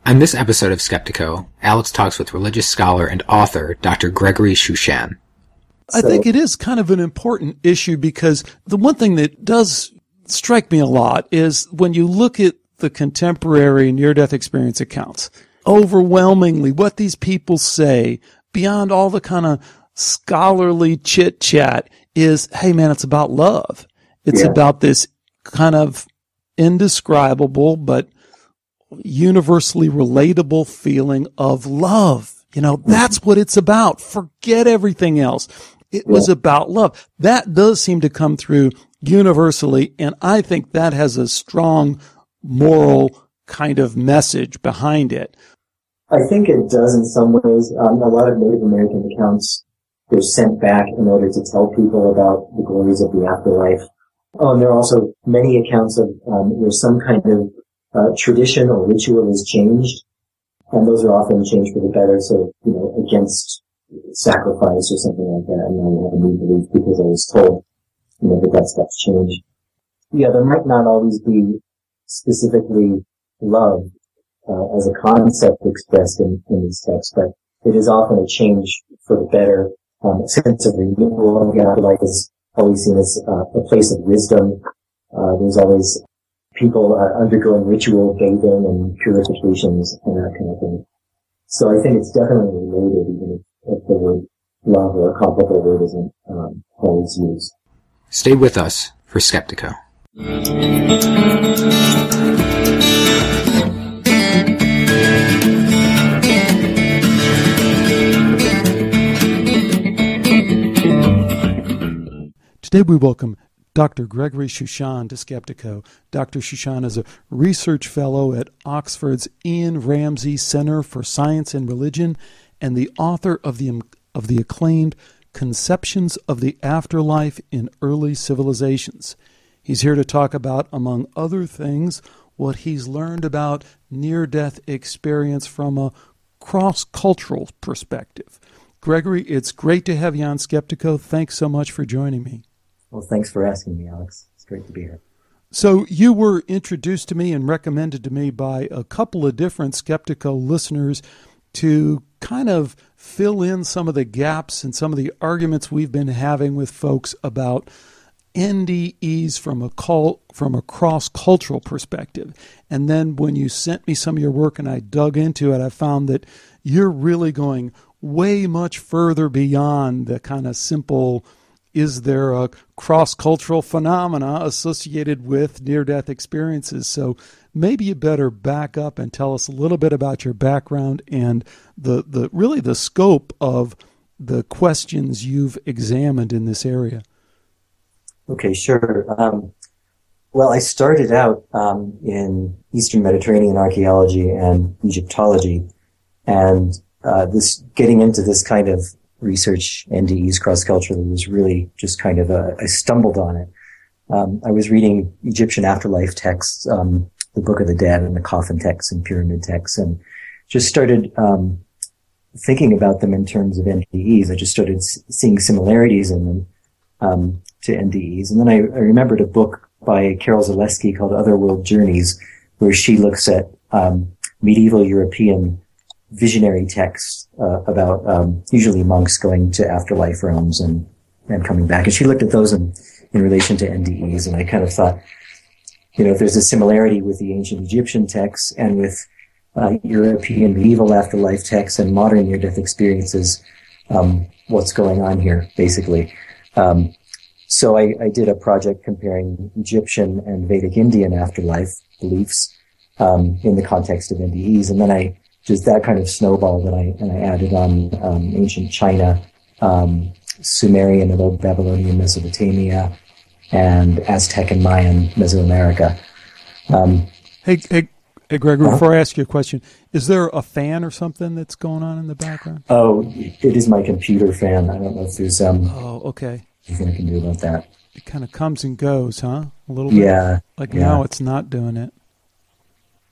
On this episode of Skeptiko, Alex talks with religious scholar and author Dr. Gregory Shushan. I think it is kind of an important issue because the one thing that does strike me a lot is when you look at the contemporary near-death experience accounts, overwhelmingly what these people say, beyond all the kind of scholarly chit-chat, is, hey man, it's about love. It's about this kind of indescribable but universally relatable feeling of love. You know, that's what it's about. Forget everything else. It was about love. That does seem to come through universally, and I think that has a strong moral kind of message behind it. I think it does in some ways. A lot of Native American accounts, they're sent back in order to tell people about the glories of the afterlife. Oh, and there are also many accounts of where some kind of tradition or ritual is changed, and those are often changed for the better. So, against sacrifice or something like that. And I have a new belief because I was told, that stuff's changed. Yeah, there might not always be specifically love as a concept expressed in these texts, but it is often a change for the better. A sense of renewal of the afterlife is always seen as a place of wisdom. There's always people undergoing ritual bathing and purifications and that kind of thing. So I think it's definitely related, even if the word love or a comparable word isn't always used. Stay with us for Skeptiko. Today we welcome Dr. Gregory Shushan to Skeptiko. Dr. Shushan is a research fellow at Oxford's Ian Ramsay Center for Science and Religion and the author of the acclaimed Conceptions of the Afterlife in Early Civilizations. He's here to talk about, among other things, what he's learned about near-death experience from a cross-cultural perspective. Gregory, it's great to have you on Skeptiko. Thanks so much for joining me. Well, thanks for asking me, Alex. It's great to be here. So you were introduced to me and recommended to me by a couple of different Skeptiko listeners to kind of fill in some of the gaps and some of the arguments we've been having with folks about NDEs from a cross-cultural perspective. And then when you sent me some of your work and I dug into it, I found that you're really going way much further beyond the kind of simple, is there a cross-cultural phenomena associated with near-death experiences? So maybe you better back up and tell us a little bit about your background and the really the scope of the questions you've examined in this area. Okay, sure. Well, I started out in Eastern Mediterranean archaeology and Egyptology, and getting into this kind of research, NDEs cross-culturally, was really just kind of I stumbled on it. I was reading Egyptian afterlife texts, the Book of the Dead and the coffin texts and pyramid texts, and just started thinking about them in terms of NDEs. I just started seeing similarities in them to NDEs. And then I remembered a book by Carol Zaleski called Otherworld Journeys, where she looks at medieval European visionary texts about usually monks going to afterlife realms and coming back. And she looked at those in relation to NDEs, and I kind of thought, if there's a similarity with the ancient Egyptian texts and with European medieval afterlife texts and modern near-death experiences, what's going on here, basically. So I did a project comparing Egyptian and Vedic Indian afterlife beliefs in the context of NDEs, and then just that kind of snowballed, and I added on ancient China, Sumerian and Old Babylonian Mesopotamia, and Aztec and Mayan Mesoamerica. Hey, Gregory, before I ask you a question, is there a fan or something that's going on in the background? Oh, it is my computer fan. I don't know if there's okay. anything I can do about that. It kind of comes and goes, huh? A little bit. Yeah. Now it's not doing it.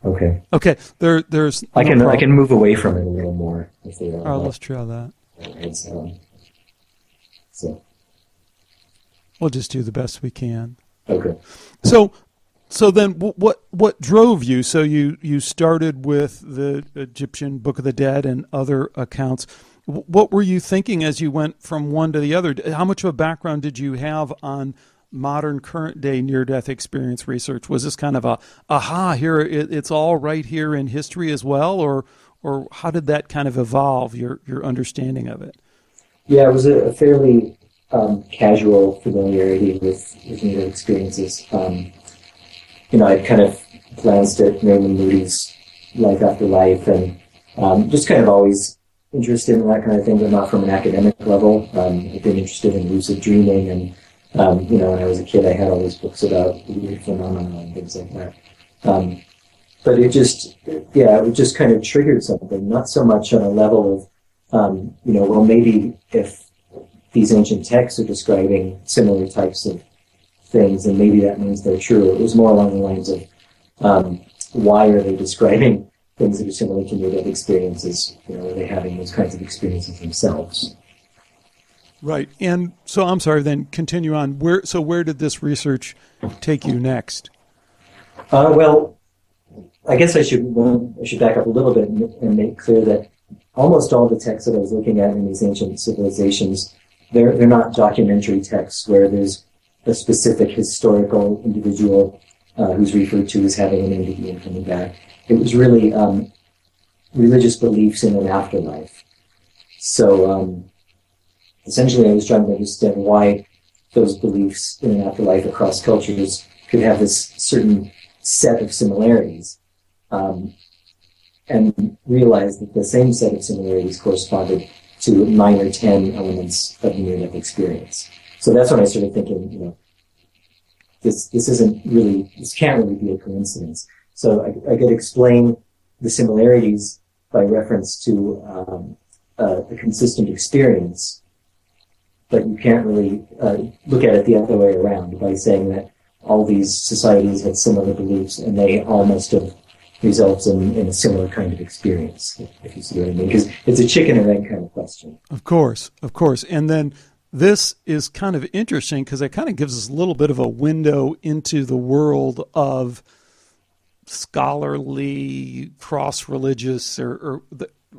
Okay. Okay. There's. I can move away from it a little more. All right, let's try that. It's, We'll just do the best we can. Okay. So So then, what drove you? So you started with the Egyptian Book of the Dead and other accounts. What were you thinking as you went from one to the other? How much of a background did you have on modern, current day near-death experience research? Was this kind of a aha here? It's all right here in history as well, or how did that kind of evolve your understanding of it? Yeah, it was a fairly casual familiarity with near-death experiences. I'd kind of glanced at Raymond Moody's Life After Life, and just kind of always interested in that kind of thing, but not from an academic level. I've been interested in lucid dreaming, and when I was a kid, I had all these books about weird phenomena and things like that. But it just kind of triggered something, not so much on a level of, well, maybe if these ancient texts are describing similar types of things, and maybe that means they're true. It was more along the lines of, why are they describing things that are similar to near-death experiences? Are they having those kinds of experiences themselves? Right. And so I'm sorry, then continue on. Where did this research take you next? Well, I guess I should back up a little bit and make clear that almost all the texts that I was looking at in these ancient civilizations, they're not documentary texts where there's a specific historical individual who's referred to as having an entity and coming back. It was really religious beliefs in an afterlife. So essentially, I was trying to understand why those beliefs in an afterlife across cultures could have this certain set of similarities, and realized that the same set of similarities corresponded to 9 or 10 elements of near-death experience. So that's when I started thinking, this can't really be a coincidence. So I could explain the similarities by reference to a consistent experience, but you can't really look at it the other way around by saying that all these societies had similar beliefs and they all must have resulted in a similar kind of experience, if you see what I mean. Because it's a chicken and egg kind of question. Of course. And then this is kind of interesting because it kind of gives us a little bit of a window into the world of scholarly, cross-religious,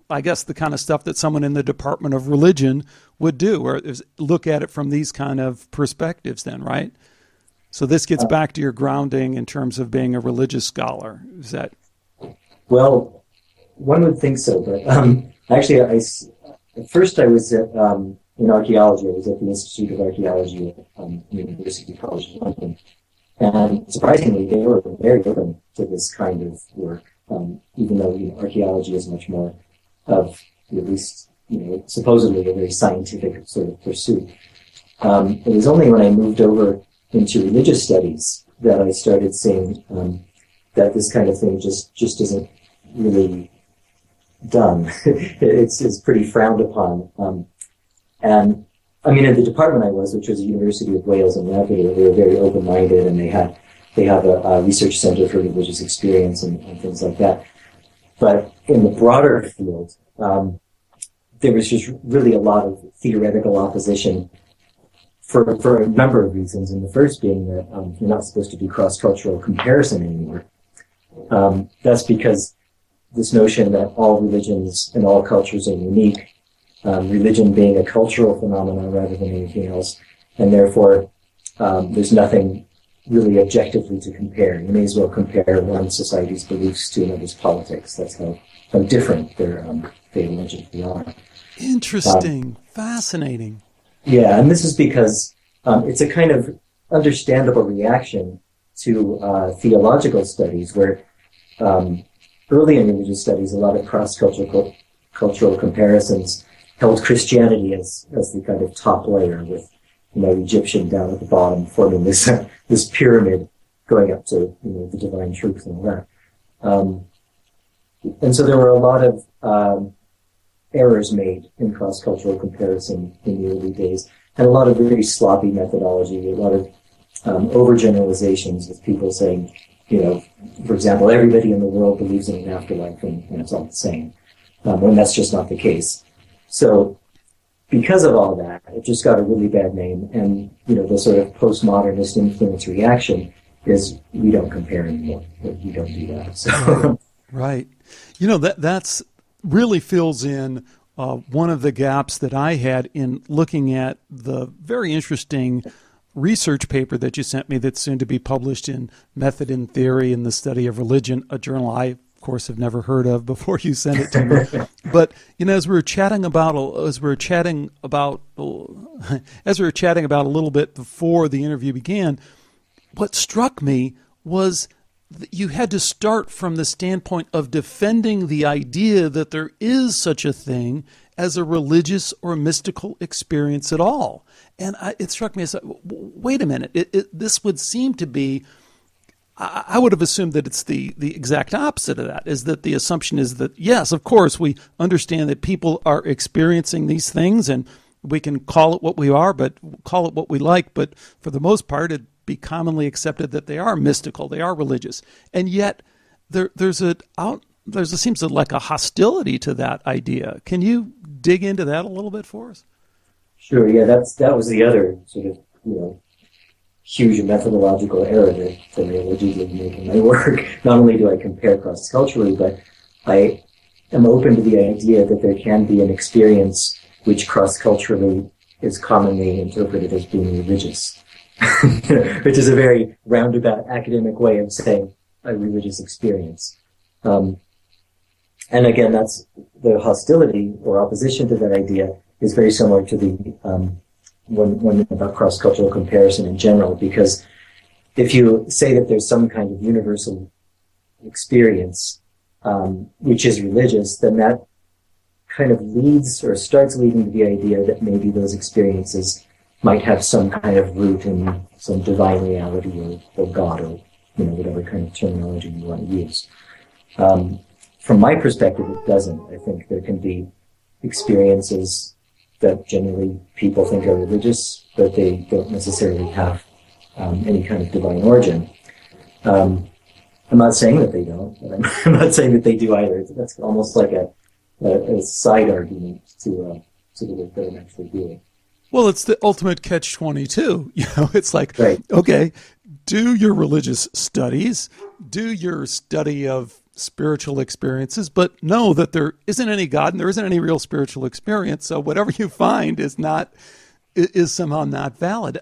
I guess the kind of stuff that someone in the Department of Religion would do, or look at it from these kind of perspectives then, right? So this gets back to your grounding in terms of being a religious scholar. Is that? Well, one would think so, but actually, at first I was in archaeology. I was at the Institute of Archaeology at University College London. And surprisingly, they were very open to this kind of work, even though archaeology is much more of, at least, supposedly a very scientific sort of pursuit. It was only when I moved over into religious studies that I started seeing that this kind of thing just isn't really done. It's pretty frowned upon. And I mean, at the department I was, which was the University of Wales in Leicester, they were very open-minded, and they have a research center for religious experience and things like that. But in the broader field, there was just really a lot of theoretical opposition for a number of reasons. And the first being that you're not supposed to do cross-cultural comparison anymore. That's because this notion that all religions and all cultures are unique, religion being a cultural phenomenon rather than anything else, and therefore there's nothing really objectively to compare. You may as well compare one society's beliefs to another's politics. That's how different they allegedly are. Interesting. Fascinating. Yeah, and this is because it's a kind of understandable reaction to theological studies where early in religious studies, a lot of cross-cultural comparisons held Christianity as the kind of top layer, with Egyptian down at the bottom, forming this pyramid going up to the divine truth and all that. And so there were a lot of errors made in cross-cultural comparison in the early days, and a lot of very sloppy methodology, a lot of overgeneralizations, with people saying, for example, everybody in the world believes in an afterlife and it's all the same, when that's just not the case. So because of all that, it just got a really bad name, and the sort of postmodernist influence reaction is we don't compare anymore. We don't do that. So right. That's really fills in one of the gaps that I had in looking at the very interesting research paper that you sent me that's soon to be published in Method and Theory in the Study of Religion, a journal I, of course, have never heard of before you sent it to me. But as we were chatting about a little bit before the interview began, what struck me was that you had to start from the standpoint of defending the idea that there is such a thing as a religious or mystical experience at all. And it struck me as, wait a minute, this would seem to be, I would have assumed that it's the exact opposite of that, is that the assumption is that, yes, of course, we understand that people are experiencing these things and we can call it what we are, but call it what we like. But for the most part, it'd be commonly accepted that they are mystical, they are religious. And yet there's seems like a hostility to that idea. Can you dig into that a little bit for us? Sure. Yeah, that was the other sort of huge methodological error that I allegedly make in my work. Not only do I compare cross-culturally, but I am open to the idea that there can be an experience which cross-culturally is commonly interpreted as being religious, which is a very roundabout academic way of saying a religious experience. And again, that's the hostility or opposition to that idea is very similar to the one about cross-cultural comparison in general, because if you say that there's some kind of universal experience which is religious, then that kind of leads or starts leading to the idea that maybe those experiences might have some kind of root in some divine reality or God or whatever kind of terminology you want to use. From my perspective, it doesn't. I think there can be experiences that generally people think are religious, but they don't necessarily have any kind of divine origin. I'm not saying that they don't, but I'm not saying that they do either. That's almost like a side argument to the work that I'm actually doing. Well, it's the ultimate catch-22. It's like, right. Okay, do your religious studies, do your study of spiritual experiences, but know that there isn't any God and there isn't any real spiritual experience. So whatever you find is somehow not valid.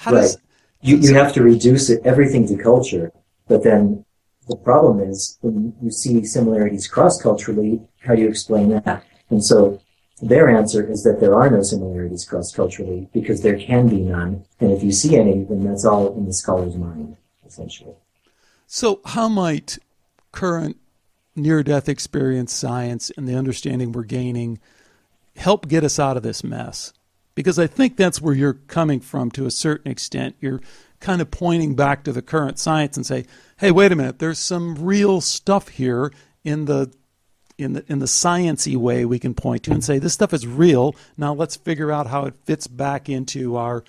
Right. You have to reduce everything to culture, but then the problem is when you see similarities cross-culturally, how do you explain that? And so their answer is that there are no similarities cross-culturally because there can be none. And if you see any, then that's all in the scholar's mind, essentially. So how might current near-death experience science and the understanding we're gaining help get us out of this mess? Because I think that's where you're coming from to a certain extent. You're kind of pointing back to the current science and say, hey, wait a minute, there's some real stuff here in the science-y way we can point to and say, this stuff is real. Now let's figure out how it fits back into our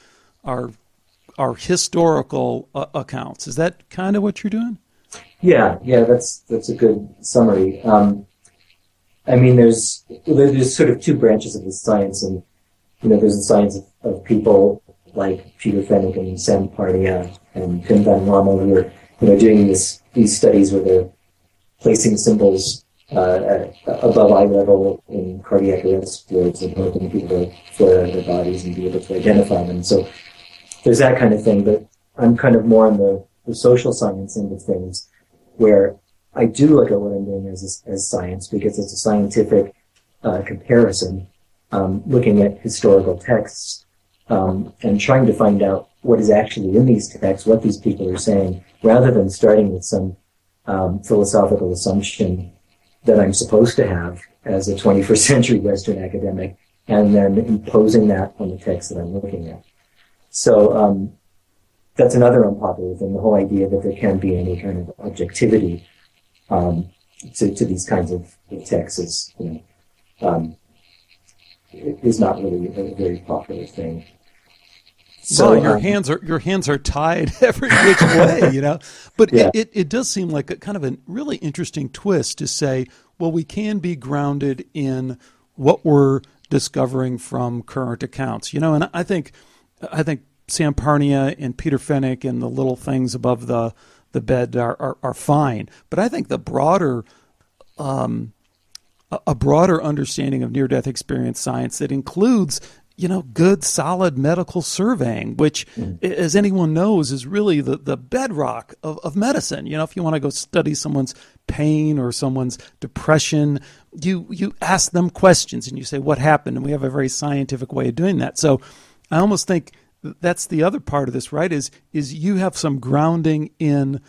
historical accounts. Is that kind of what you're doing? Yeah, that's a good summary. I mean, there's sort of two branches of the science, and there's the science of people like Peter Fenwick and Sam Pardia and Pim Van Lommel who are doing these studies where they're placing symbols above eye level in cardiac arrest wards and hoping people to float out of their bodies and be able to identify them. So there's that kind of thing, but I'm kind of more on the social science end of things, where I do look at what I'm doing as science because it's a scientific comparison, looking at historical texts and trying to find out what is actually in these texts, what these people are saying, rather than starting with some philosophical assumption that I'm supposed to have as a 21st century Western academic, and then imposing that on the text that I'm looking at. So that's another unpopular thing, the whole idea that there can be any kind of objectivity to these kinds of texts is not really a very popular thing. So your hands are tied every which way, But yeah. it does seem like a kind of a really interesting twist to say, well, we can be grounded in what we're discovering from current accounts, And I think Samparnia and Peter Fenwick and the little things above the bed are fine. But I think the broader a broader understanding of near-death experience science that includes, good, solid medical surveying, which, as anyone knows, is really the bedrock of medicine. If you want to go study someone's pain or someone's depression, you ask them questions and you say, what happened? And we have a very scientific way of doing that. So I almost think that's the other part of this, right, is you have some grounding in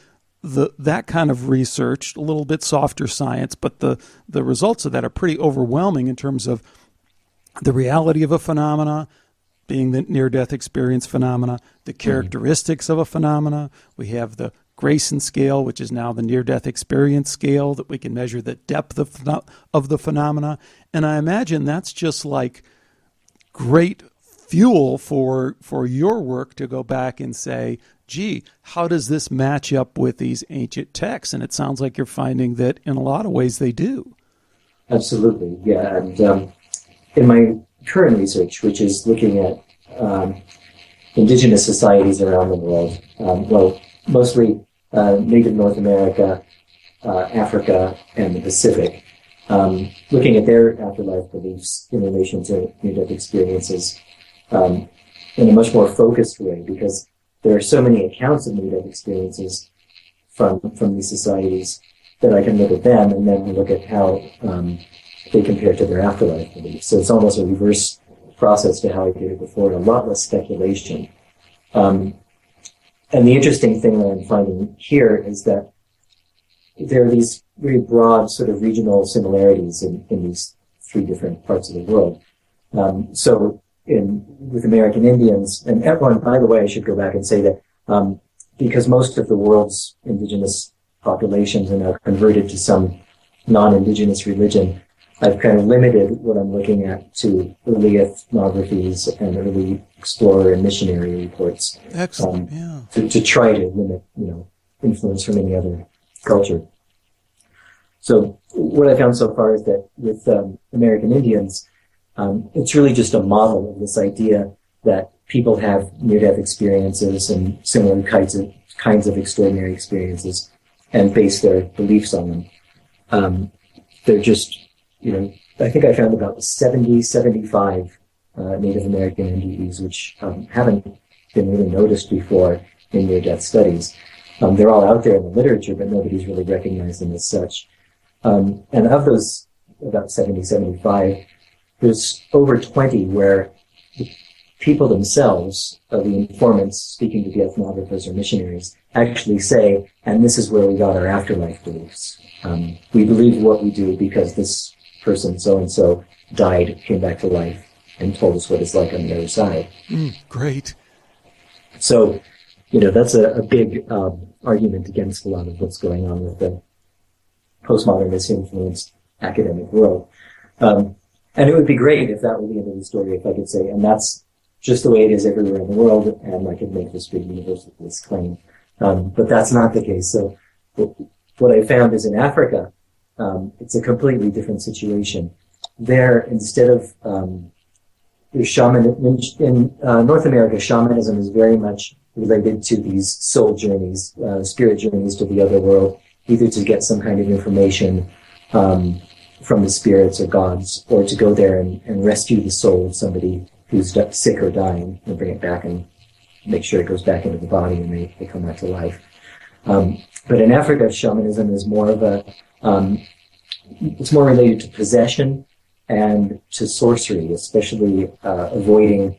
that kind of research, a little bit softer science, but the results of that are pretty overwhelming in terms of the reality of a phenomena, being the near-death experience phenomena, the characteristics of a phenomena. We have the Grayson scale, which is now the near-death experience scale, that we can measure the depth of the phenomena. And I imagine that's just like great fuel for your work to go back and say, gee, how does this match up with these ancient texts? And it sounds like you're finding that in a lot of ways they do. Absolutely, yeah. And in my current research, which is looking at indigenous societies around the world, mostly native North America, Africa, and the Pacific, looking at their afterlife beliefs in relation to near-death experiences in a much more focused way, because there are so many accounts of near-death experiences from these societies that I can look at them and then look at how they compare to their afterlife beliefs. So it's almost a reverse process to how I did it before, a lot less speculation. And the interesting thing that I'm finding here is that there are these very broad sort of regional similarities in these three different parts of the world. So with American Indians, and everyone, by the way, I should go back and say that because most of the world's indigenous populations are now converted to some non-indigenous religion, I've kind of limited what I'm looking at to early ethnographies and early explorer and missionary reports. Excellent, yeah. To try to limit, influence from any other culture. So what I found so far is that with American Indians, it's really just a model of this idea that people have near-death experiences and similar kinds of extraordinary experiences and base their beliefs on them. They're just, I think I found about 75 Native American NDEs, which haven't been really noticed before in near-death studies. They're all out there in the literature, but nobody's really recognized them as such. And of those about 75, there's over 20 where the people themselves, the informants speaking to the ethnographers or missionaries, actually say, and this is where we got our afterlife beliefs. We believe what we do because this person so-and-so died, came back to life, and told us what it's like on the other side. Great. So, that's a big argument against a lot of what's going on with the postmodernist-influenced academic world. And it would be great if that were the end of the story, if I could say, and that's just the way it is everywhere in the world, and I could make this big universalist claim. But that's not the case. So what I found is in Africa, it's a completely different situation. There, instead of in North America, shamanism is very much related to these soul journeys, spirit journeys to the other world, either to get some kind of information from the spirits or gods, or to go there and rescue the soul of somebody who's sick or dying and bring it back and make sure it goes back into the body and they come back to life. But in Africa, shamanism is more of it's more related to possession and to sorcery, especially avoiding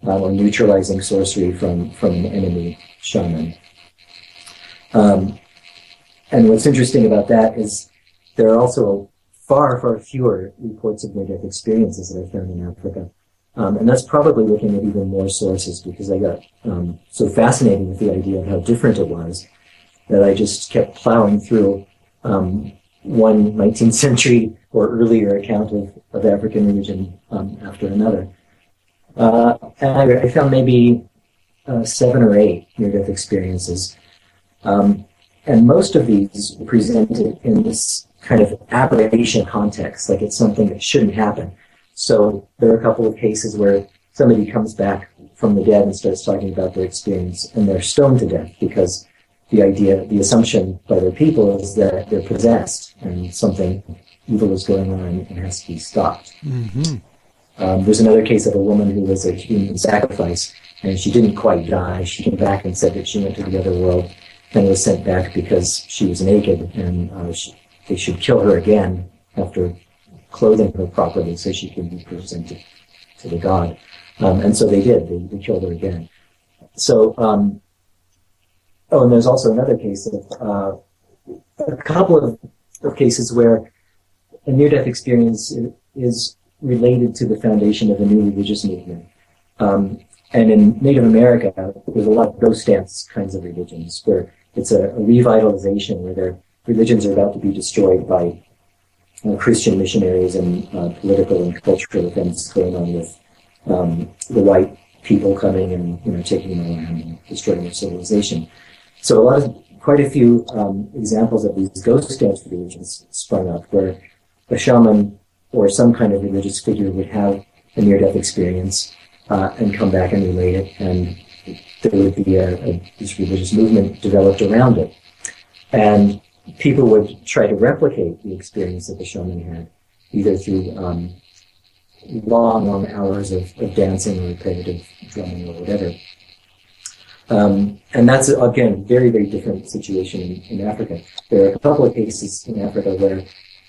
or neutralizing sorcery from an enemy shaman. And what's interesting about that is there are also far, far fewer reports of near-death experiences that I found in Africa. And that's probably looking at even more sources, because I got so fascinated with the idea of how different it was that I just kept plowing through one 19th century or earlier account of African religion after another. And I found maybe 7 or 8 near-death experiences. And most of these were presented in this kind of aberration context, like it's something that shouldn't happen. So there are a couple of cases where somebody comes back from the dead and starts talking about their experience, and they're stoned to death because the assumption by their people is that they're possessed and something evil is going on and has to be stopped. Mm-hmm. There's another case of a woman who was a human sacrifice, and she didn't quite die. She came back and said that she went to the other world and was sent back because she was naked, and they should kill her again after clothing her properly so she could be presented to the god. And so they did. They killed her again. So, and there's also another case of a couple of cases where a near-death experience is related to the foundation of a new religious movement. And in Native America, there's a lot of ghost dance kinds of religions where it's a revitalization where their religions are about to be destroyed by Christian missionaries and political and cultural events going on with the white people coming and taking them around and destroying their civilization. So quite a few examples of these ghost dance religions sprung up where a shaman or some kind of religious figure would have a near-death experience and come back and relate it, and there would be this religious movement developed around it. And people would try to replicate the experience that the shaman had, either through long hours of dancing or repetitive drumming or whatever. And that's, again, very, very different situation in Africa. There are a couple of cases in Africa where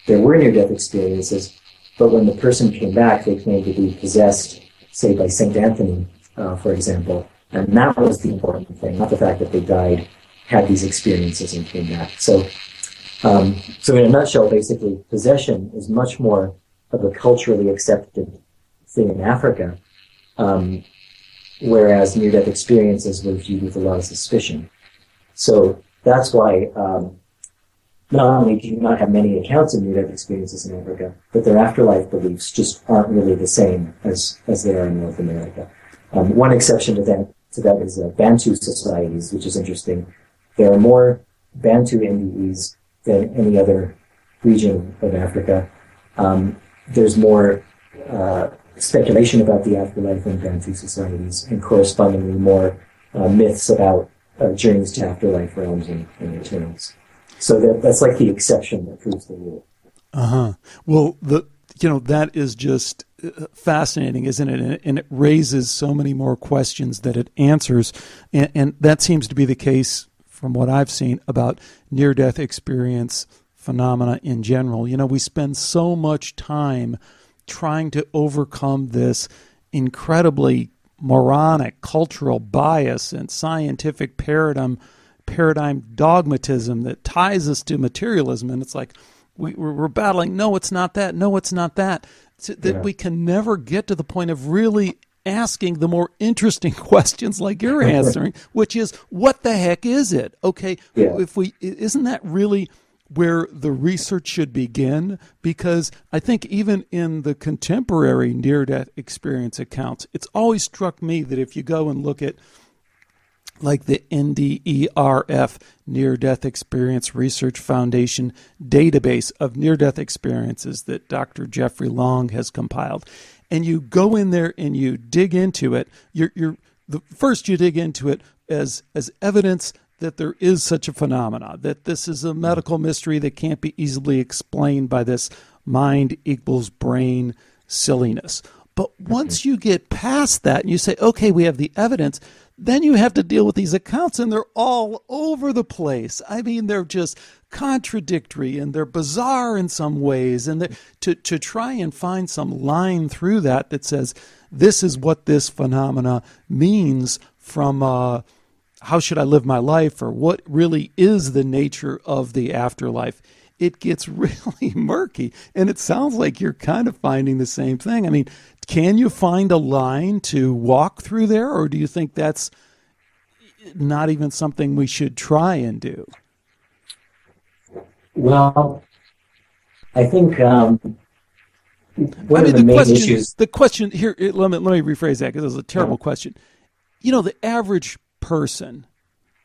there were near-death experiences, but when the person came back, they claimed to be possessed, say, by Saint Anthony, for example. And that was the important thing, not the fact that they died, had these experiences, and came back. So in a nutshell, basically, possession is much more of a culturally accepted thing in Africa, whereas near-death experiences were viewed with a lot of suspicion. So that's why not only do you not have many accounts of near-death experiences in Africa, but their afterlife beliefs just aren't really the same as they are in North America. One exception to that is Bantu societies, which is interesting. There are more Bantu NDEs than any other region of Africa. There's more speculation about the afterlife in Bantu societies, and correspondingly more myths about journeys to afterlife realms and returns. So that's like the exception that proves the rule. Well, that is just fascinating, isn't it? And it raises so many more questions that it answers. And that seems to be the case from what I've seen about near-death experience phenomena in general. We spend so much time trying to overcome this incredibly moronic cultural bias and scientific paradigm dogmatism that ties us to materialism. And it's like we're battling, no, it's not that, no, it's not that. We can never get to the point of really asking the more interesting questions like you're answering, which is, what the heck is it? Okay, isn't that really where the research should begin? Because I think even in the contemporary near-death experience accounts, it's always struck me that if you go and look at like the NDERF, Near-Death Experience Research Foundation database of near-death experiences that Dr. Jeffrey Long has compiled, and you go in there and you dig into it, first you dig into it as evidence that there is such a phenomena, that this is a medical mystery that can't be easily explained by this mind equals brain silliness. But once you get past that and you say, okay, we have the evidence, then you have to deal with these accounts, and they're all over the place. I mean, they're just contradictory and they're bizarre in some ways. And to try and find some line through that says, this is what this phenomena means from how should I live my life, or what really is the nature of the afterlife, it gets really murky. And it sounds like you're kind of finding the same thing. I mean, can you find a line to walk through there, or do you think that's not even something we should try and do? Well, I think one of the main issues... The question here, let me rephrase that, because it was a terrible question. The average person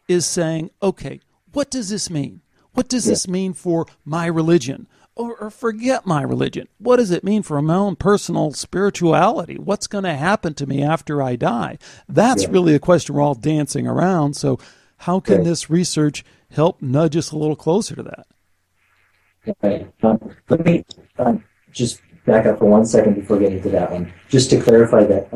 is saying, okay, what does this mean? What does this mean for my religion? or forget my religion. What does it mean for my own personal spirituality? What's going to happen to me after I die? That's really a question we're all dancing around. So how can this research help nudge us a little closer to that? Right. Let me just back up for 1 second before getting to that one. Just to clarify that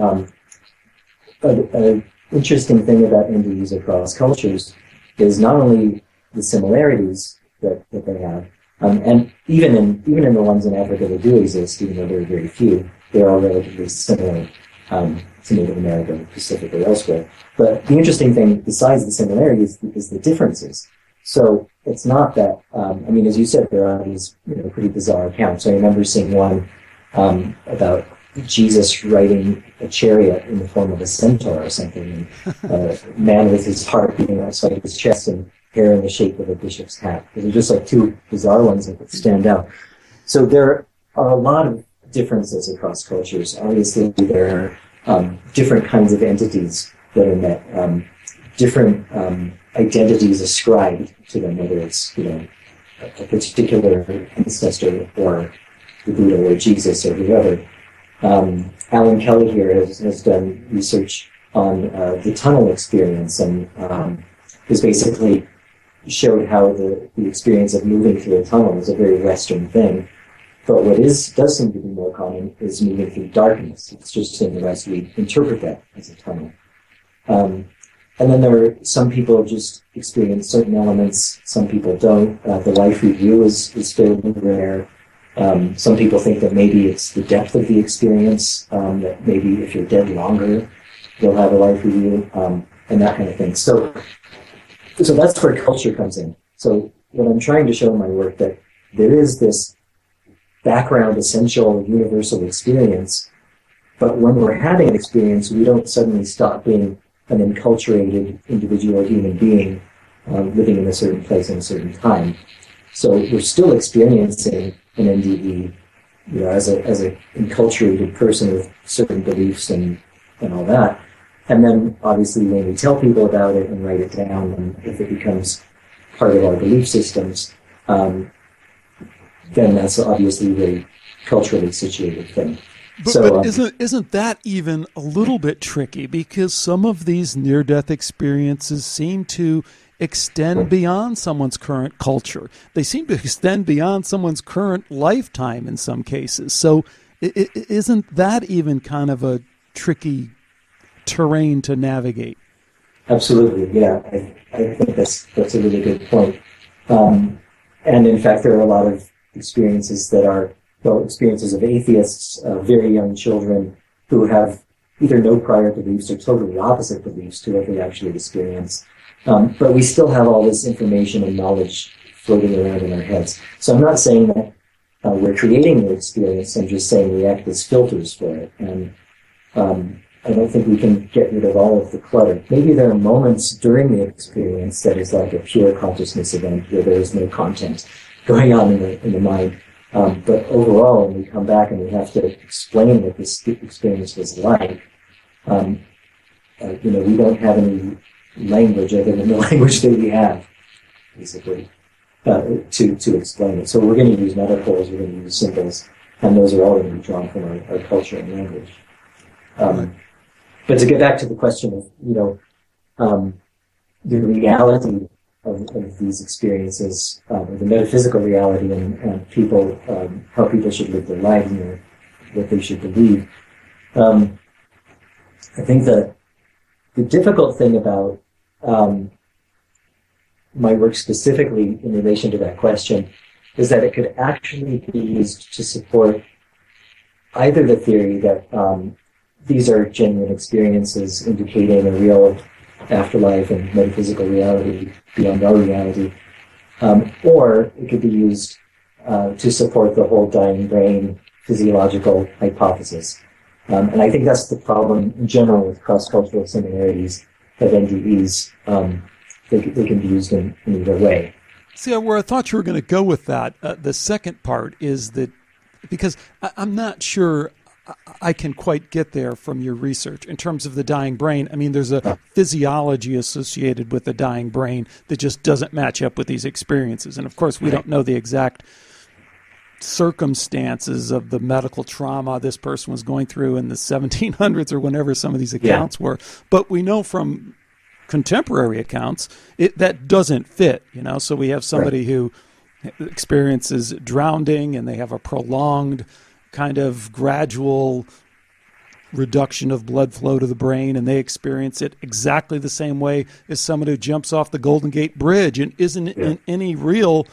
an interesting thing about NDEs across cultures is not only the similarities that they have, and even in the ones in Africa that do exist, even though there are very few, they are relatively similar to Native America, Pacific, or elsewhere. But the interesting thing, besides the similarities, is the differences. So it's not that, as you said, there are these pretty bizarre accounts. I remember seeing one about Jesus riding a chariot in the form of a centaur or something, and a man with his heart beating outside of his chest and hair in the shape of a bishop's hat. Those are just like two bizarre ones that stand out. So there are a lot of differences across cultures. Obviously, there are different kinds of entities that are met, different identities ascribed to them, whether it's a particular ancestor or the Buddha or Jesus or whoever. Alan Kelly here has done research on the tunnel experience and has basically showed how the experience of moving through a tunnel is a very Western thing. But what does seem to be more common is moving through darkness. It's just in the West we interpret that as a tunnel. And then there are some people just experience certain elements, some people don't. The life review is fairly rare. Some people think that maybe it's the depth of the experience, that maybe if you're dead longer, you'll have a life review, and that kind of thing. So that's where culture comes in. So what I'm trying to show in my work, that there is this background, essential, universal experience, but when we're having an experience, we don't suddenly stop being an enculturated individual human being living in a certain place in a certain time. So we're still experiencing an NDE, as a enculturated person with certain beliefs and all that. And then obviously when we tell people about it and write it down, and if it becomes part of our belief systems, then that's obviously a very culturally situated thing. But isn't that even a little bit tricky? Because some of these near-death experiences seem to extend beyond someone's current culture. They seem to extend beyond someone's current lifetime in some cases. So isn't that even kind of a tricky terrain to navigate? Absolutely, yeah. I think that's a really good point. And in fact, there are a lot of experiences that are experiences of atheists, very young children who have either no prior beliefs or totally opposite beliefs to what they actually experience. But we still have all this information and knowledge floating around in our heads. So I'm not saying that we're creating the experience. I'm just saying we act as filters for it. And I don't think we can get rid of all of the clutter. Maybe there are moments during the experience that is like a pure consciousness event where there is no content going on in the mind. But overall, when we come back and we have to explain what this experience was like, we don't have any language other than the language that we have, basically, to explain it. So we're going to use metaphors, we're going to use symbols, and those are all going to be drawn from our culture and language. But to get back to the question of, the reality of these experiences, the metaphysical reality and people, how people should live their lives and what they should believe. I think that the difficult thing about my work specifically in relation to that question is that it could actually be used to support either the theory that these are genuine experiences indicating a real afterlife and metaphysical reality beyond our reality, or it could be used to support the whole dying brain physiological hypothesis. And I think that's the problem in general with cross-cultural similarities of NDEs. They can be used in either way. See, where I thought you were going to go with that, the second part is that, because I'm not sure I can quite get there from your research in terms of the dying brain. I mean, there's a physiology associated with the dying brain that just doesn't match up with these experiences. And of course, we don't know the exact circumstances of the medical trauma this person was going through in the 1700s or whenever some of these accounts were. But we know from contemporary accounts that doesn't fit, So we have somebody who experiences drowning and they have a prolonged kind of gradual reduction of blood flow to the brain, and they experience it exactly the same way as someone who jumps off the Golden Gate Bridge and isn't in any real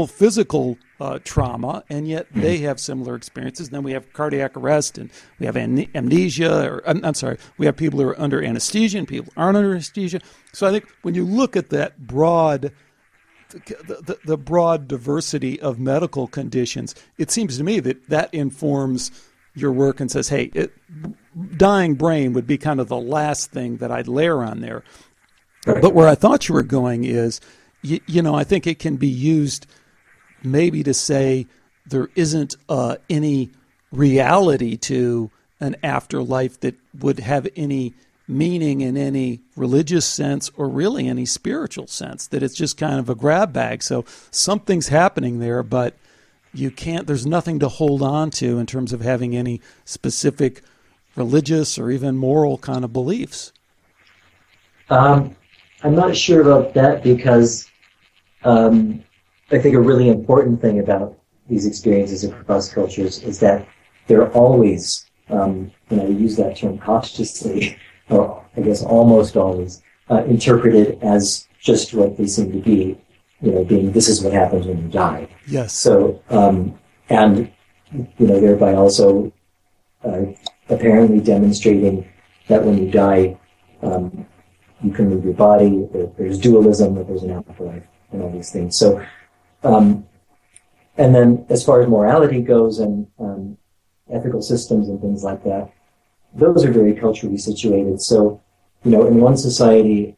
physical trauma, and yet they have similar experiences. And then we have cardiac arrest, and we have amnesia, or we have people who are under anesthesia and people who aren't under anesthesia. So I think when you look at that broad, the broad diversity of medical conditions, it seems to me that informs your work and says, hey, dying brain would be kind of the last thing that I'd layer on there. Right. But where I thought you were going is, I think it can be used maybe to say there isn't any reality to an afterlife that would have any meaning in any religious sense or really any spiritual sense, that it's just kind of a grab bag. So something's happening there, but there's nothing to hold on to in terms of having any specific religious or even moral kind of beliefs. I'm not sure about that, because I think a really important thing about these experiences across cultures is that they're always, and I use that term cautiously, or I guess almost always, interpreted as just what they seem to be, being this is what happens when you die. Yes. So, and, thereby also apparently demonstrating that when you die, you can leave your body, there's dualism, that there's an afterlife, and all these things. So, and then as far as morality goes and ethical systems and things like that, those are very culturally situated. So, in one society,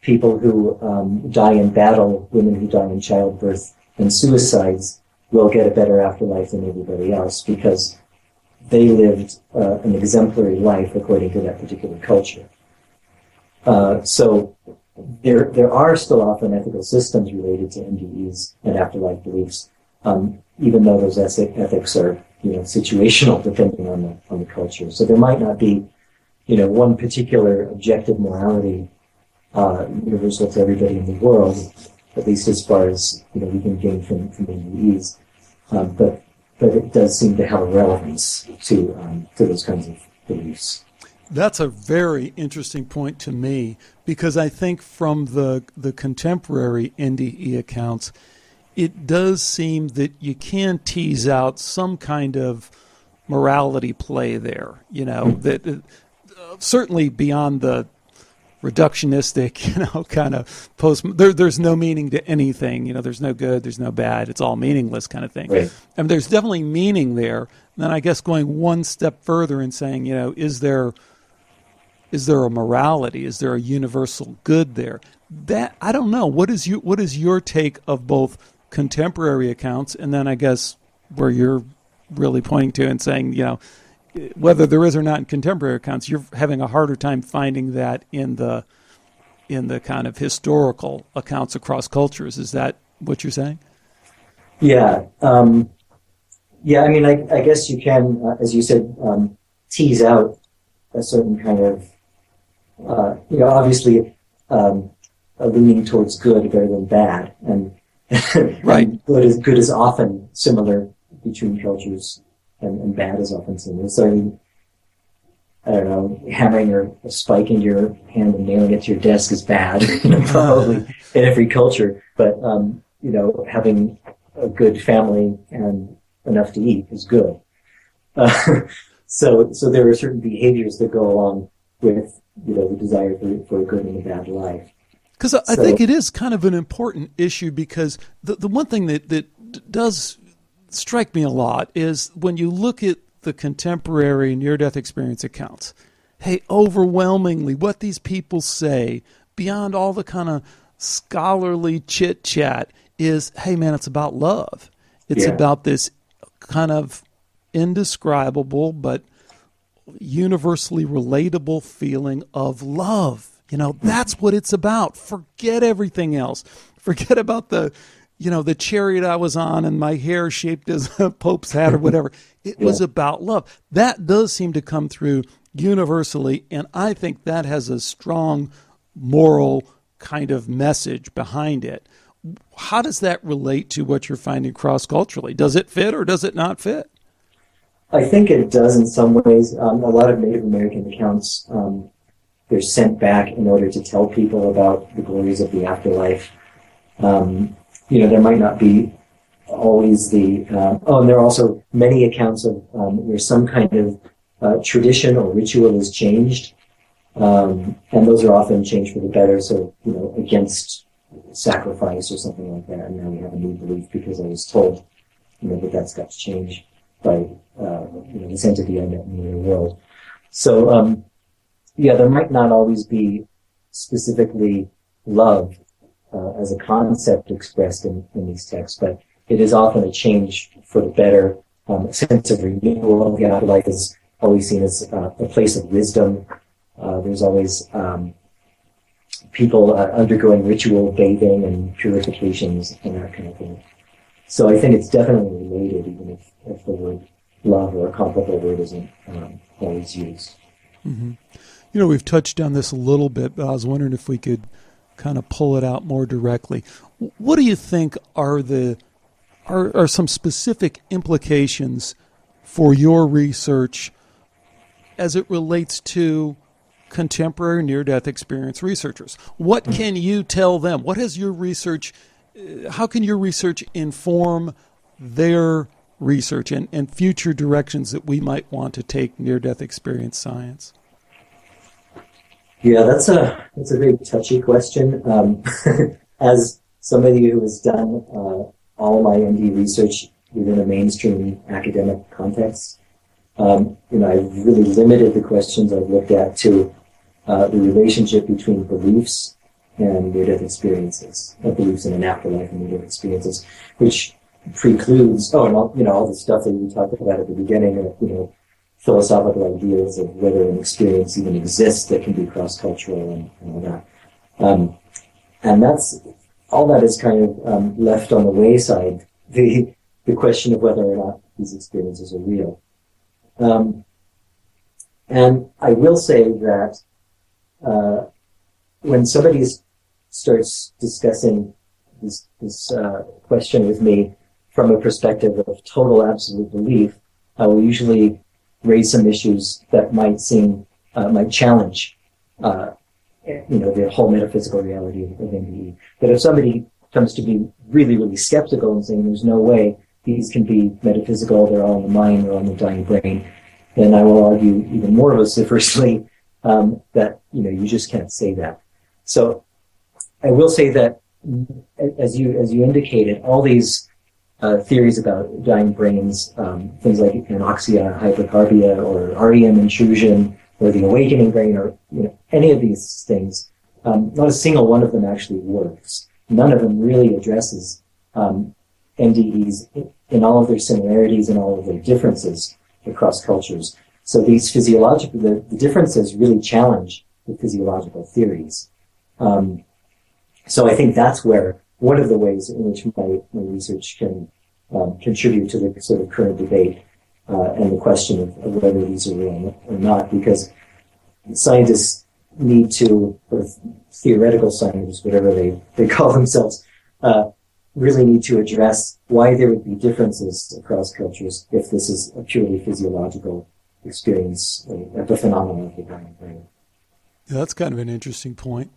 people who die in battle, women who die in childbirth, and suicides will get a better afterlife than everybody else because they lived an exemplary life according to that particular culture. So there are still often ethical systems related to NDEs and afterlife beliefs, even though those ethics are situational depending on the culture. So there might not be one particular objective morality universal to everybody in the world, at least as far as we can gain from NDEs. But it does seem to have relevance to those kinds of beliefs. That's a very interesting point to me, because I think from the contemporary NDE accounts, it does seem that you can tease out some kind of morality play there, that certainly beyond the reductionistic, kind of there's no meaning to anything, there's no good, there's no bad, it's all meaningless kind of thing. Right. And there's definitely meaning there. And then I guess going one step further and saying, is there a morality? Is there a universal good there? That I don't know. What is your take of both contemporary accounts and then I guess where you're really pointing to and saying, whether there is or not in contemporary accounts, you're having a harder time finding that in the kind of historical accounts across cultures. Is that what you're saying? Yeah. Yeah, I mean, I guess you can, as you said, tease out a certain kind of, obviously, a leaning towards good rather than bad, and right. and good is often similar between cultures, and bad is often similar. So I don't know, hammering a spike into your hand and nailing it to your desk is bad, probably in every culture. But having a good family and enough to eat is good. So there are certain behaviors that go along with the desire for a good and a bad life. Because I think it is kind of an important issue, because the one thing that does strike me a lot is when you look at the contemporary near-death experience accounts, hey, overwhelmingly what these people say, beyond all the kind of scholarly chit-chat, is, hey, man, it's about love. It's about this kind of indescribable but universally relatable feeling of love. That's what it's about. Forget everything else. Forget about the the chariot I was on and my hair shaped as a Pope's hat or whatever. It was about love. That does seem to come through universally, and I think that has a strong moral kind of message behind it. How does that relate to what you're finding cross-culturally? Does it fit or does it not fit? I think it does in some ways. A lot of Native American accounts, they're sent back in order to tell people about the glories of the afterlife. There might not be always and there are also many accounts of where some kind of tradition or ritual is changed, and those are often changed for the better. So, against sacrifice or something like that, and now we have a new belief because I was told, that that's got to change by this entity I met in the real world. So, there might not always be specifically love as a concept expressed in these texts, but it is often a change for the better. A sense of renewal of the afterlife is always seen as a place of wisdom. There's always people undergoing ritual bathing and purifications and that kind of thing. So I think it's definitely related, even if the word love or a comparable word isn't always used. Mm-hmm. We've touched on this a little bit, but I was wondering if we could kind of pull it out more directly. What do you think are some specific implications for your research as it relates to contemporary near-death experience researchers? What can you tell them? What has your research, how can your research inform their research and future directions that we might want to take near-death experience science? Yeah, that's a very touchy question. As somebody who has done all my MD research within a mainstream academic context, I've really limited the questions I've looked at to the relationship between beliefs and near-death experiences, beliefs in an afterlife and near-death experiences, which precludes, all the stuff that you talked about at the beginning, philosophical ideas of whether an experience even exists that can be cross-cultural and all that. And that's, all that is kind of left on the wayside, the question of whether or not these experiences are real. And I will say that when somebody starts discussing this question with me from a perspective of total absolute belief, I will usually raise some issues that might challenge, the whole metaphysical reality of NDE. But if somebody comes to be really, really skeptical and saying there's no way these can be metaphysical, they're all in the mind, they're all in the dying brain, then I will argue even more vociferously that, you just can't say that. So I will say that, as you indicated, all these theories about dying brains, things like anoxia, hypercarbia, or REM intrusion, or the awakening brain, or any of these things, not a single one of them actually works. None of them really addresses NDEs in all of their similarities and all of their differences across cultures. So these the differences really challenge the physiological theories. So I think that's where one of the ways in which my research can contribute to the sort of current debate and the question of whether these are real or not, because scientists need to, or theoretical scientists, whatever they call themselves, really need to address why there would be differences across cultures if this is a purely physiological experience, the phenomenon of the dying brain. Yeah, that's kind of an interesting point.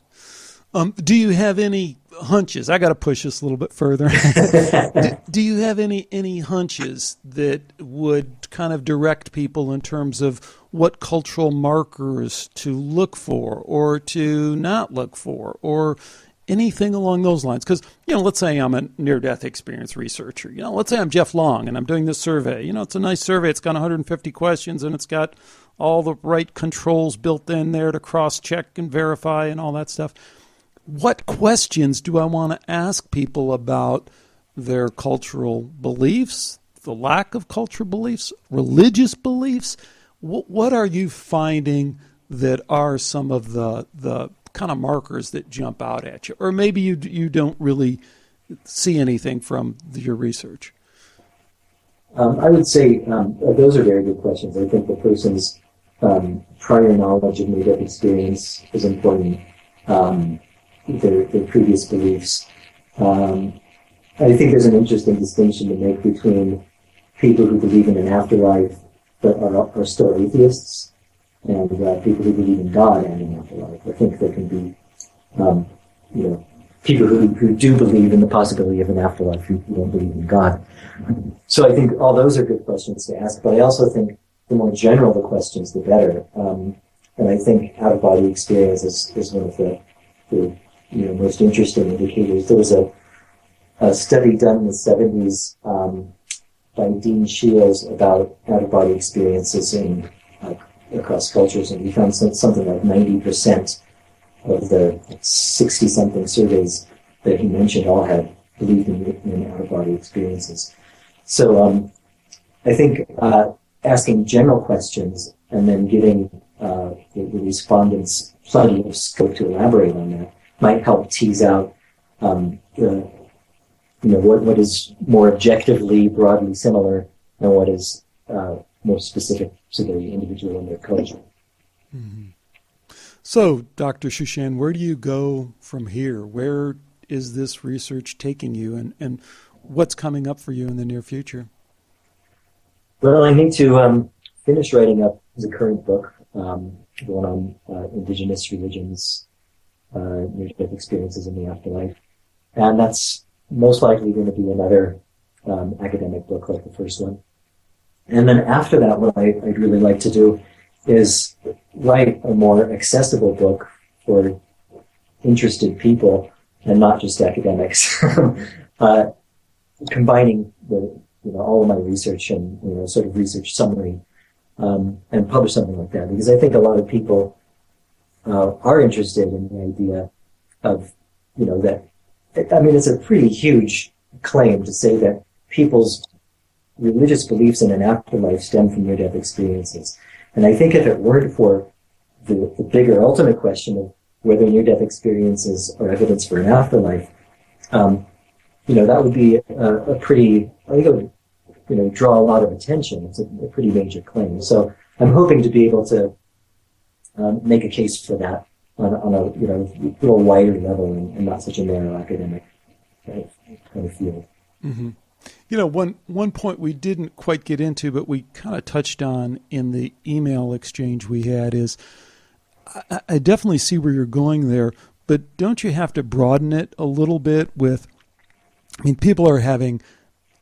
Do you have any hunches? I got to push this a little bit further. do you have any hunches that would kind of direct people in terms of what cultural markers to look for or to not look for, or anything along those lines? Because, let's say I'm a near-death experience researcher. Let's say I'm Jeff Long and I'm doing this survey. It's a nice survey. It's got 150 questions and it's got all the right controls built in there to cross-check and verify and all that stuff. What questions do I want to ask people about their cultural beliefs, the lack of cultural beliefs, religious beliefs? What are you finding that are some of the kind of markers that jump out at you? Or maybe you don't really see anything from your research? I would say those are very good questions. I think the person's prior knowledge of near-death experience is important. Their previous beliefs. I think there's an interesting distinction to make between people who believe in an afterlife but are still atheists and people who believe in God and an afterlife. I think there can be, people who do believe in the possibility of an afterlife who don't believe in God. So I think all those are good questions to ask, but I also think the more general the questions, the better. And I think out-of-body experience is one of the most interesting indicators. There was a study done in the 70s by Dean Shields about out-of-body experiences across cultures, and we found something like 90% of the 60-something surveys that he mentioned all had believed in out-of-body experiences. So I think asking general questions and then giving the respondents plenty of scope to elaborate on that might help tease out what is more objectively broadly similar and what is more specific to the individual and their culture. Mm-hmm. So, Dr. Shushan, where do you go from here? Where is this research taking you, and what's coming up for you in the near future? Well, I need to finish writing up the current book, the one on indigenous religions, near-death experiences in the afterlife. And that's most likely going to be another academic book like the first one. And then after that, what I'd really like to do is write a more accessible book for interested people and not just academics, combining all of my research and sort of research summary, and publish something like that, because I think a lot of people are interested in the idea of that. I mean, it's a pretty huge claim to say that people's religious beliefs in an afterlife stem from near-death experiences. And I think if it weren't for the bigger ultimate question of whether near-death experiences are evidence for an afterlife, that would be a pretty, I think it would, draw a lot of attention. It's a pretty major claim. So I'm hoping to be able to make a case for that on a little wider level and not such a narrow academic kind of field. Mm-hmm. One point we didn't quite get into, but we kind of touched on in the email exchange we had is, I definitely see where you're going there, but don't you have to broaden it a little bit with, people are having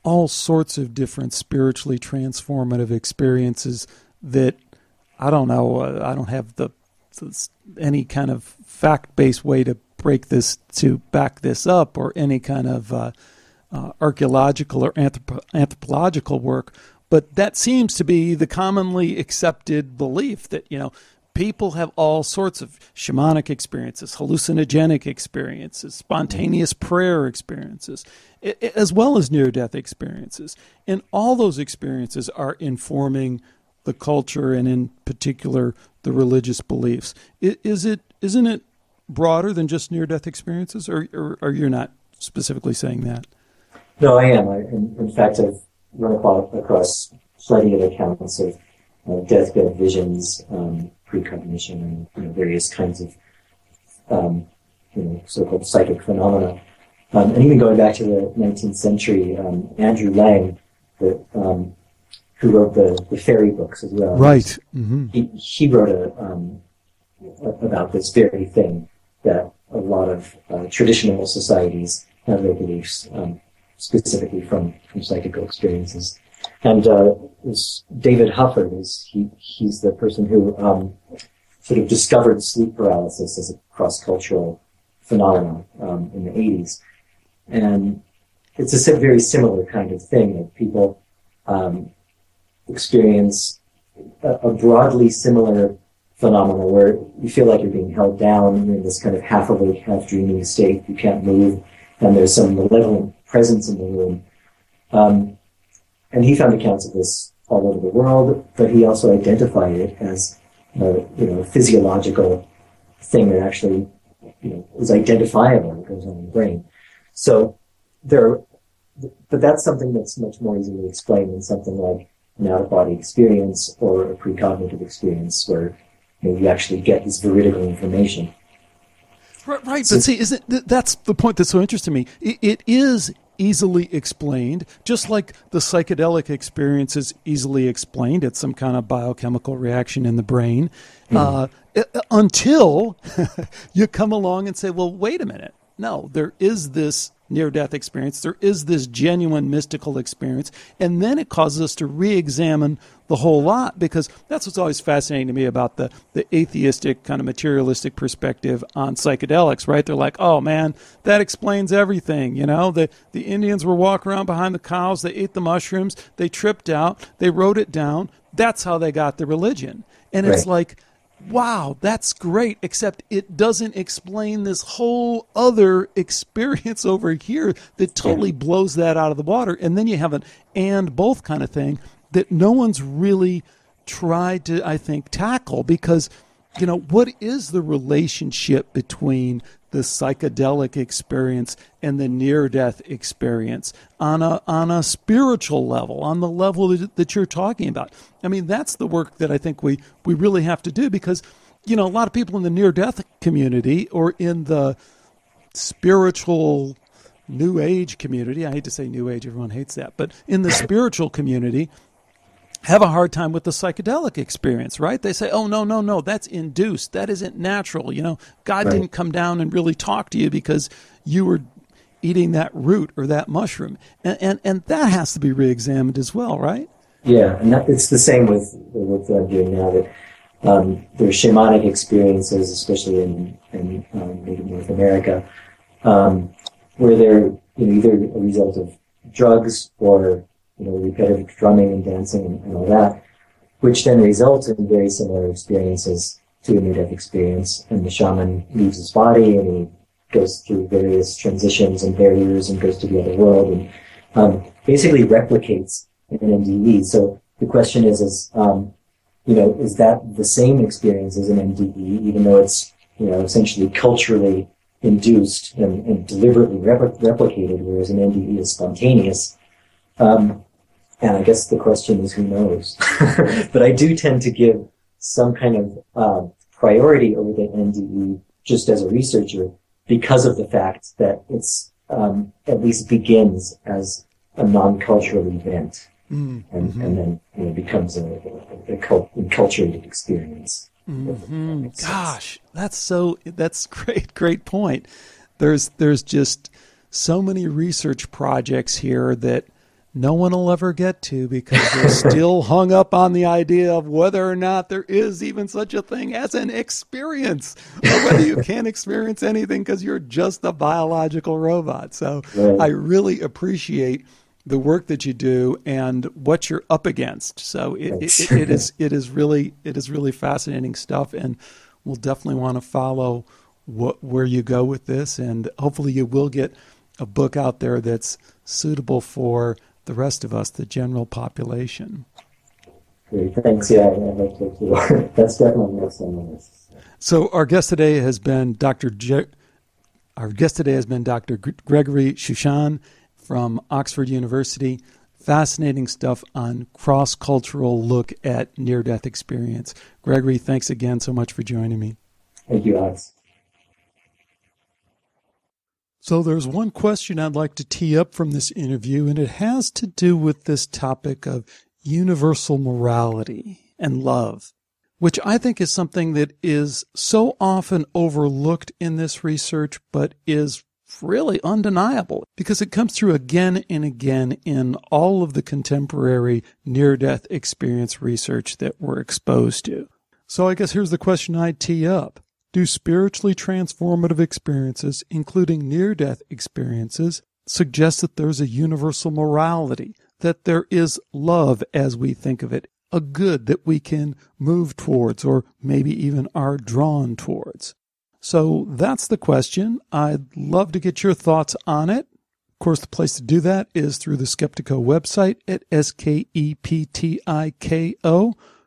all sorts of different spiritually transformative experiences that, I don't know, I don't have any kind of fact-based way to back this up, or any kind of archaeological or anthropological work, but that seems to be the commonly accepted belief that, people have all sorts of shamanic experiences, hallucinogenic experiences, spontaneous prayer experiences, as well as near-death experiences. And all those experiences are informing the culture and in particular the religious beliefs. Isn't it broader than just near-death experiences, or you're not specifically saying that? No, I am. In fact, I've run across plenty of accounts of deathbed visions, precognition, and various kinds of so-called psychic phenomena. And even going back to the 19th century, Andrew Lang, who wrote the fairy books as well. Right. Mm-hmm. He wrote about this very thing, that a lot of traditional societies have their beliefs specifically from psychical experiences. And David Hufford he's the person who sort of discovered sleep paralysis as a cross-cultural phenomenon in the 80s. And it's a very similar kind of thing, that people experience a broadly similar phenomenon where you feel like you're being held down, you're in this kind of half-awake, half-dreaming state, you can't move, and there's some malevolent presence in the room. And he found accounts of this all over the world, but he also identified it as a physiological thing that actually is identifiable. It goes on in the brain. So but that's something that's much more easily explained than something like an out-of-body experience or a precognitive experience where you actually get this veridical information. Right. So, but see, that's the point that's so interesting to me. It is easily explained, just like the psychedelic experience is easily explained. It's some kind of biochemical reaction in the brain, until you come along and say, well, wait a minute. No, there is this near-death experience. There is this genuine mystical experience. And then it causes us to re-examine the whole lot, because that's what's always fascinating to me about the atheistic kind of materialistic perspective on psychedelics, right? They're like, oh, man, that explains everything. The Indians were walking around behind the cows. They ate the mushrooms. They tripped out. They wrote it down. That's how they got the religion. And it's like, wow, that's great, except it doesn't explain this whole other experience over here that totally blows that out of the water. And then you have an and both kind of thing that no one's really tried to, I think, tackle, because, what is the relationship between the psychedelic experience and the near-death experience on a spiritual level, on the level that you're talking about? I mean, that's the work that I think we really have to do, because, a lot of people in the near-death community or in the spiritual New Age community, I hate to say New Age, everyone hates that, but in the spiritual community, have a hard time with the psychedelic experience, right? They say, oh, no, that's induced. That isn't natural. God didn't come down and really talk to you because you were eating that root or that mushroom. And that has to be re-examined as well, right? Yeah, and it's the same with what I'm doing now, that there's shamanic experiences, especially in maybe North America, where they're either a result of drugs or repetitive drumming and dancing and all that, which then results in very similar experiences to a near-death experience. And the shaman leaves his body and he goes through various transitions and barriers and goes to the other world and basically replicates an NDE. So the question is that the same experience as an NDE, even though it's essentially culturally induced and deliberately replicated, whereas an NDE is spontaneous. And I guess the question is, who knows? But I do tend to give some kind of priority over the NDE just as a researcher, because of the fact that it's at least begins as a non-cultural event and then becomes a enculturated experience. Gosh, that's great point. There's just so many research projects here that no one will ever get to, because they're still hung up on the idea of whether or not there is even such a thing as an experience, or whether you can't experience anything because you're just a biological robot. So I really appreciate the work that you do and what you're up against. So it is really fascinating stuff, and we'll definitely want to follow where you go with this, and hopefully you will get a book out there that's suitable for the rest of us, the general population. Great, thanks. Yeah, I'd like to too. That's definitely next on the list. So our guest today has been Dr. Gregory Shushan from Oxford University. Fascinating stuff on cross-cultural look at near-death experience. Gregory, thanks again so much for joining me. Thank you, Alex. So there's one question I'd like to tee up from this interview, and it has to do with this topic of universal morality and love, which I think is something that is so often overlooked in this research, but is really undeniable, because it comes through again and again in all of the contemporary near-death experience research that we're exposed to. So I guess here's the question I'd tee up. Do spiritually transformative experiences, including near-death experiences, suggest that there's a universal morality, that there is love as we think of it, a good that we can move towards or maybe even are drawn towards? So that's the question. I'd love to get your thoughts on it. Of course, the place to do that is through the Skeptiko website at skeptiko.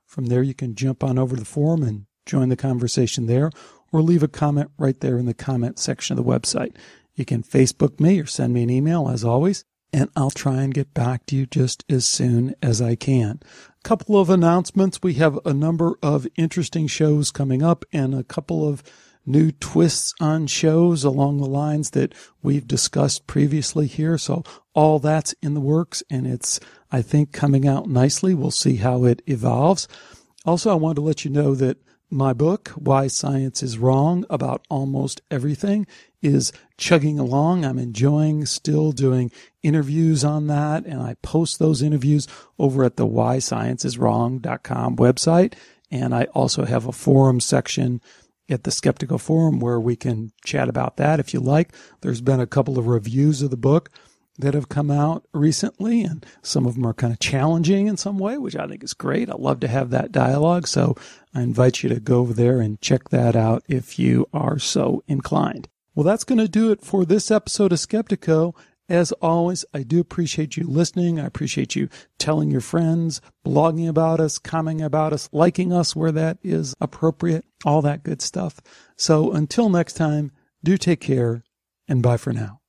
From there, you can jump on over to the forum and join the conversation there, or leave a comment right there in the comment section of the website. You can Facebook me or send me an email, as always, and I'll try and get back to you just as soon as I can. A couple of announcements. We have a number of interesting shows coming up and a couple of new twists on shows along the lines that we've discussed previously here. So all that's in the works, and it's, I think, coming out nicely. We'll see how it evolves. Also, I wanted to let you know that my book, Why Science is Wrong About Almost Everything, is chugging along. I'm enjoying still doing interviews on that, and I post those interviews over at the whyscienceiswrong.com website. And I also have a forum section at the Skeptiko Forum where we can chat about that if you like. There's been a couple of reviews of the book that have come out recently, and some of them are kind of challenging in some way, which I think is great. I love to have that dialogue, so I invite you to go over there and check that out if you are so inclined. Well, that's going to do it for this episode of Skeptiko. As always, I do appreciate you listening. I appreciate you telling your friends, blogging about us, commenting about us, liking us where that is appropriate, all that good stuff. So until next time, do take care, and bye for now.